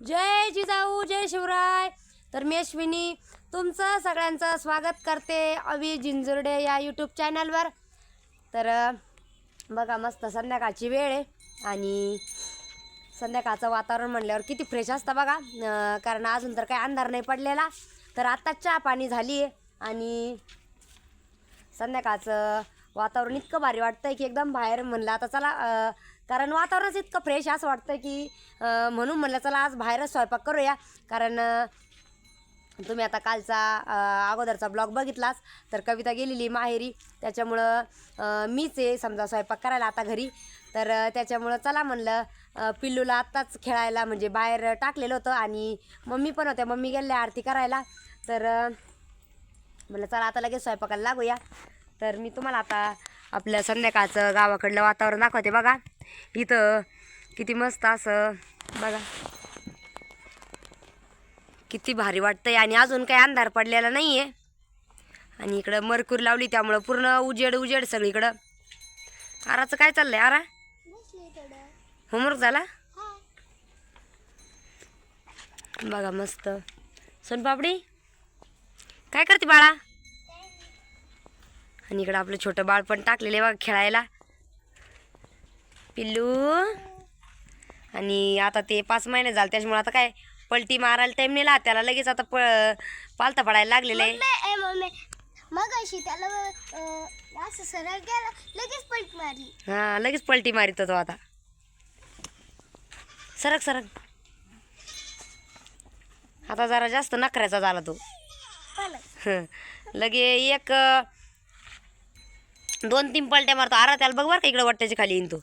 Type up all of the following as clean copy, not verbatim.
जय जिजाऊ जय शिवराय। तर मी अश्विनी तुमचं सगळ्यांचं स्वागत करते अवी जिंजुर्डे या यूट्यूब चॅनलवर। तर बघा मस्त संध्याकाळची वेळ आहे आणि संध्याकाळचं वातावरण म्हणल्यावर किती फ्रेश असतं बघा। कारण अजून तर काही अंधार नाही पडलेला, तर आता चहा पाणी झाली आहे आणि संध्याकाळचं वातावरण इतकं भारी वाटतंय की एकदम बाहेर म्हणलं आता चला, कारण वातावरणच इतकं फ्रेश असं वाटतं की म्हणून म्हणलं चला आज बाहेरच स्वयंपाक करूया। कारण तुम्ही आता कालचा अगोदरचा ब्लॉग बघितलाच, तर कविता गेलेली माहेरी, त्याच्यामुळं मीच आहे समजा स्वयंपाक करायला आता घरी। तर त्याच्यामुळं चला म्हणलं पिल्लूला आत्ताच खेळायला म्हणजे बाहेर टाकलेलं होतं आणि मम्मी पण होत्या, मम्मी गेल्या आरती करायला। तर म्हणलं चला आता लगेच स्वयंपाकाला लागूया। तर मी तुम्हाला आता आपल्या संध्याकाळचं गावाकडलं वातावरण दाखवते बघा। इथं किती मस्त असं बघा, किती भारी वाटतंय आणि अजून काही अंधार पडलेला नाही आहे। आणि इकडं मरकुरी लावली त्यामुळं पूर्ण उजेड उजेड सगळीकडं। आराचं काय चाललंय? आरा होमवर्क झाला बघा मस्त। सोनपापडी काय करते बाळा? आणि इकडं आपलं छोटं बाळ पण टाकलेलं बघा खेळायला, पिल्लू। आणि आता ते 5 महिने झाले त्याच्यामुळे आता काय पलटी मारायला टाइम नेला त्याला, लगेच आता पालता पडायला लागलेलं आहे। मग अशी त्याला असं सरळ गेला लगेच पलटी मारली। हा लगेच पलटी मारित तो आता। सरक सरक, आता जरा जास्त नखऱ्याचा झाला तो। लगे 1-2-3 पलट्या मारतो आरा त्याला बघ बरं का, इकडे वाट्याच्या खाली येईन तो।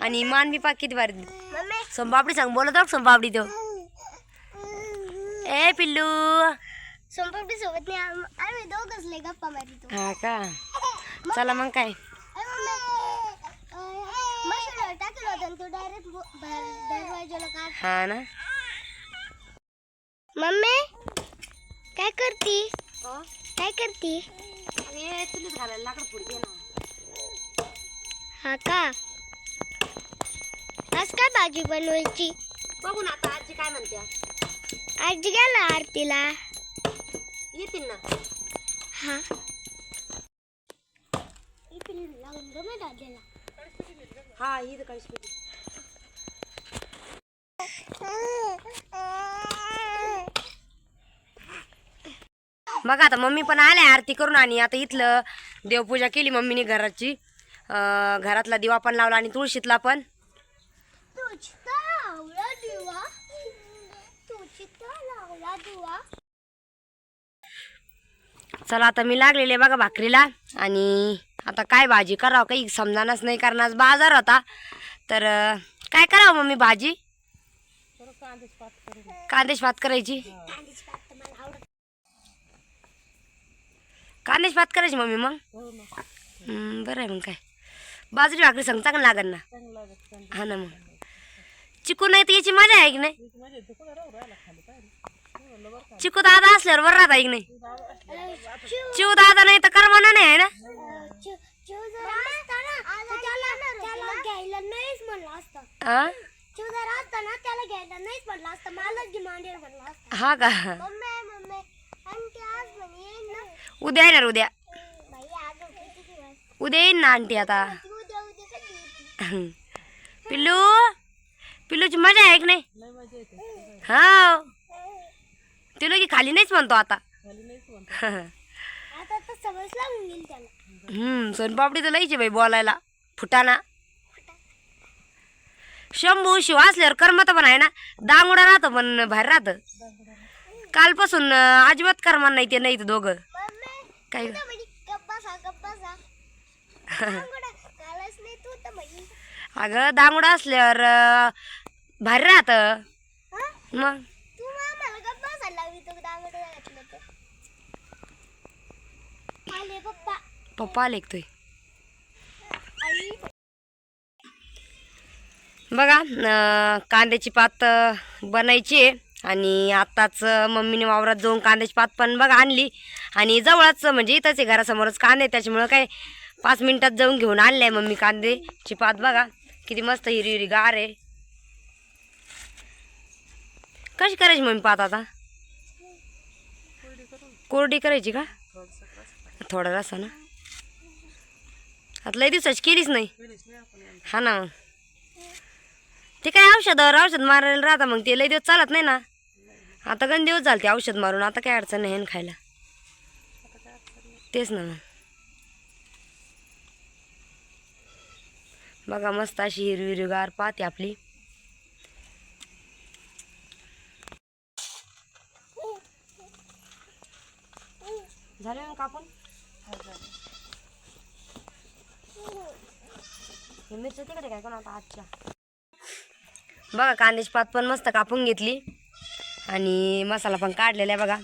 आणि मान बी पाक किती भारी। सोनपापडी सांग बोलत बघ सोनपापडी तो, ए पिल्लू। सोनपापडी सोबत नाही आम्ही दोघंच लय गप्पा मारतो। हा का, चला मग काय मशीनवर टाकलं होतं तो डायरेक्ट दरवाजाला काढ। हा ना। मम्मी काय करती? काय करती? चुलीत घालायला लाकड पुढे ना। हा का, आज काय भाजी बनवायची? बघू ना आता आजी काय म्हणत्या। आजी गेला आरतीला। येतील ना। हा लावून गं मी दादाला। हा ही तर काहीच नाही। बघा आता मम्मी पण आल्या आरती करून आणि आता इथलं देवपूजा केली मम्मीने घराची। घरातला दिवा पण लावला आणि तुळशीतला पण। चला आता मी लागलेले बघा भाकरीला आणि आता काय भाजी करावं काही समजानच नाही, कारण आज बाजार होता। तर काय करावं मम्मी भाजी? कांदेश भात करायची। कांदेश भात करायची मम्मी मग? बरं आहे मग काय, बाजरी भाकरी सांग चांगलं लागेल ना। हा ना मग चिकू नाही तर याची मजा आहे की नाही? चिकू दादा असल्यावर बरं राहता की नाही? चिऊ दादा नाही तर करमाना नाही आहे ना। हा का, उद्या येणार उद्या, उद्या येईन ना आंटी आता। पिल्लू पिल्लूची मजा आहे की नाही? हा ते लोक खाली नाहीच म्हणतो आता। सोनपापडी तर लईची बाई बोलायला फुटाना। शंभू शिव असल्यावर करमत पण आहे ना, दांगुडा राहतो पण बाहेर राहत। कालपासून अजिबात करमान नाही ते, नाही तर दोघं काय अगं दांगुडा असल्यावर बाहेर राहत मग। पप्पा आले तोय बघा। कांद्याची पात बनायची आहे आणि आत्ताच मम्मीने वावरात जाऊन कांद्याची पात पण बघा आणली आणि जवळच म्हणजे इथंच आहे घरासमोरच कांदे, त्याच्यामुळं काय 5 मिनिटात जाऊन घेऊन आणले मम्मी कांद्याची पात। बघा किती मस्त हिरवी हिरवी गार आहे। कशी करायची मम्मी पात आता? कोरडी करायची का? थोडा रसा ना. आता लय दिवसाची केलीच नाही. हा ना मग ते काय औषध मारायला राहता मग ते लय दिवस चालत नाही ना. आता गण दिवस झाले ते औषध मारून, आता काय अडचण नाही ना खायला. तेच ना मग. बघा मस्त अशी हिरवी हिरवीगार पात आपली. झाले मग कापून. मिरची तिकडे काय कोणा आजच्या. बघा कांद्याची पात पण मस्त कापून घेतली आणि मसाला पण काढलेला आहे बघा.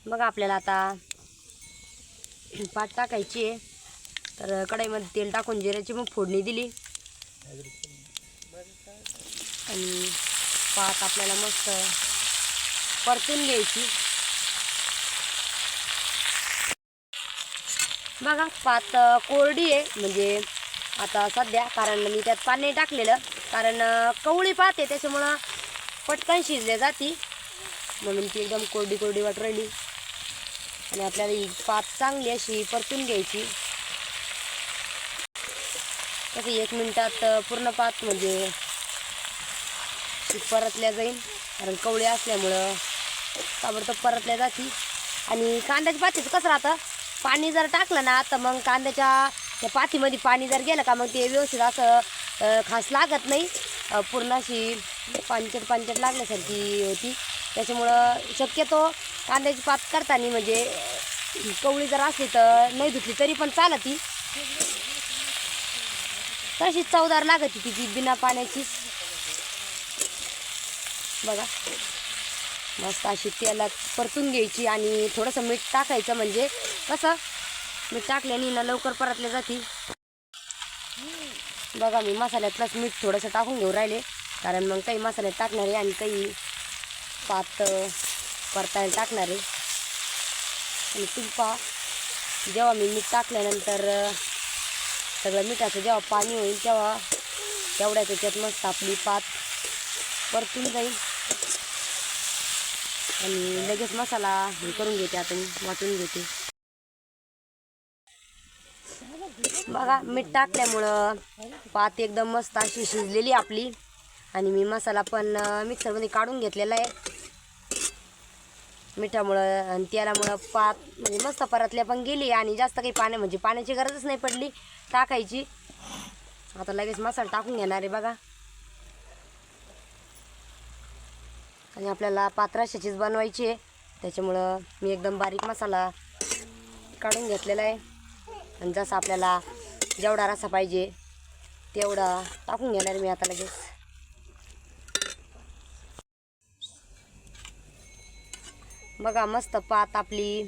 बघा आपल्याला आता पात टाकायची आहे. तर कढईमध्ये तेल टाकून जिऱ्याची मग फोडणी दिली आणि पात आपल्याला मस्त परतून घ्यायची. बघा पात कोरडी आहे म्हणजे आता सध्या, कारण मी त्यात पाणी टाकलेलं, कारण कवळी पात आहे त्याच्यामुळं पटकन शिजल्या जाती म्हणून ती एकदम कोरडी कोरडी वाट राहिली. आणि आपल्याला ही पात चांगली अशी परतून घ्यायची. तसं 1 मिनिटात पूर्ण पात म्हणजे परतल्या जाईल, कारण कवळी असल्यामुळं ताबडतोब परतल्या जाती. आणि कांद्याच्या पातीचं कसं राहतं, पाणी जर टाकलं ना तर मग कांद्याच्या त्या पातीमध्ये पाणी जर गेलं का मग ते व्यवस्थित असं खास लागत नाही, पूर्ण अशी पांचट लागल्यासारखी होती. त्याच्यामुळं शक्यतो कांद्याची पात करताना म्हणजे कवळी जर असली तर नाही धुतली तरी पण चालती, तशी चवदार लागते ती बिना पाण्याचीच. बघा मस्त अशी तेलात परतून घ्यायची आणि थोडंसं मीठ टाकायचं, म्हणजे कसं मीठ टाकल्याने ना लवकर परतल्या जाती. बघा मी मसाल्यातलंच मीठ थोडंसं टाकून घेऊन राहिले, कारण मग काही मसाल्यात टाकणार आहे आणि काही पात परतायला टाकणार आहे. आणि तुपा जेव्हा मी मीठ टाकल्यानंतर सगळं मिठाचं जेव्हा पाणी होईल तेव्हा तेवढ्याच त्याच्यात मस्त आपली पात परतून जाईल. आणि लगेच मसाला हे करून घेते, आता मी वाटून घेते. बघा मीठ टाकल्यामुळं पात एकदम मस्त अशी शिजलेली आपली. आणि मी मसाला पण मिक्सरमध्ये काढून घेतलेला आहे. मिठामुळं आणि तेलामुळं पात म्हणजे मस्त परतल्या पण गेली आणि जास्त काही म्हणजे पाण्याची गरजच नाही पडली टाकायची. आता लगेच मसाला टाकून घेणार आहे बघा. आणि आपल्याला पात रश्श्याचीच बनवायची आहे, त्याच्यामुळं मी एकदम बारीक मसाला काढून घेतलेला आहे. आणि जसं आपल्याला जेवढा रस्सा पाहिजे तेवढा टाकून घेणार मी आता लगेच. बघा मस्त पात आपली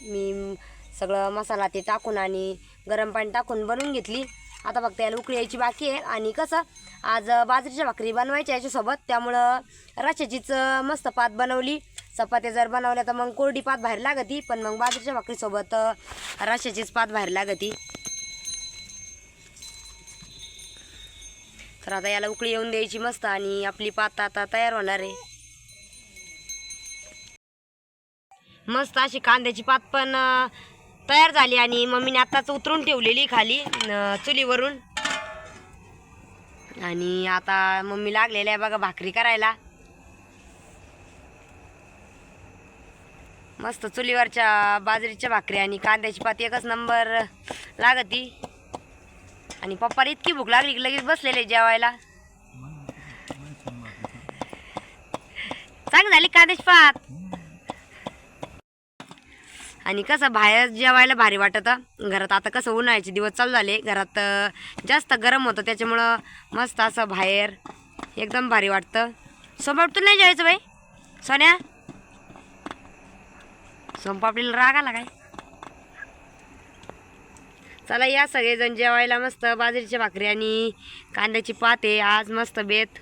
मी सगळं मसाला ते टाकून आणि गरम पाणी टाकून बनवून घेतली. आता फक्त याला उकळी यायची बाकी आहे. आणि कसं आज बाजरीच्या भाकरी बनवायच्या याच्यासोबत, त्यामुळं रश्श्याचीच मस्त पात बनवली. चपात्या जर बनवल्या तर मग कोरडी पात बाहेर लागती, पण मग बाजरीच्या भाकरीसोबत रश्श्याचीच पात बाहेर लागती. तर आता याला उकळी येऊन द्यायची मस्त आणि आपली पात आता तयार होणार आहे. मस्त अशी कांद्याची पात पण तयार झाली आणि मम्मीने आत्ताच उतरून ठेवलेली खाली चुलीवरून. आणि आता मम्मी लागलेल्या आहे बघा भाकरी करायला. मस्त चुलीवरच्या बाजरीच्या भाकरी आणि कांद्याची पात एकच नंबर लागती. आणि पप्पाला इतकी भूक लागली की लगेच बसलेले जेवायला. चांगली झाली कांद्याची पात. आणि कसं बाहेर जेवायला भारी वाटतं, घरात आता कसं उन्हाळ्याचे दिवस चालू झाले, घरात जास्त गरम होतं, त्याच्यामुळं मस्त असं बाहेर एकदम भारी वाटतं. सोमपापडी नाही जेवायचं बाई सोन्या, सोमपापडीला राग आला काय. चला या सगळेजण जेवायला. मस्त बाजरीची भाकरी आणि कांद्याची पात आहे आज, मस्त बेत.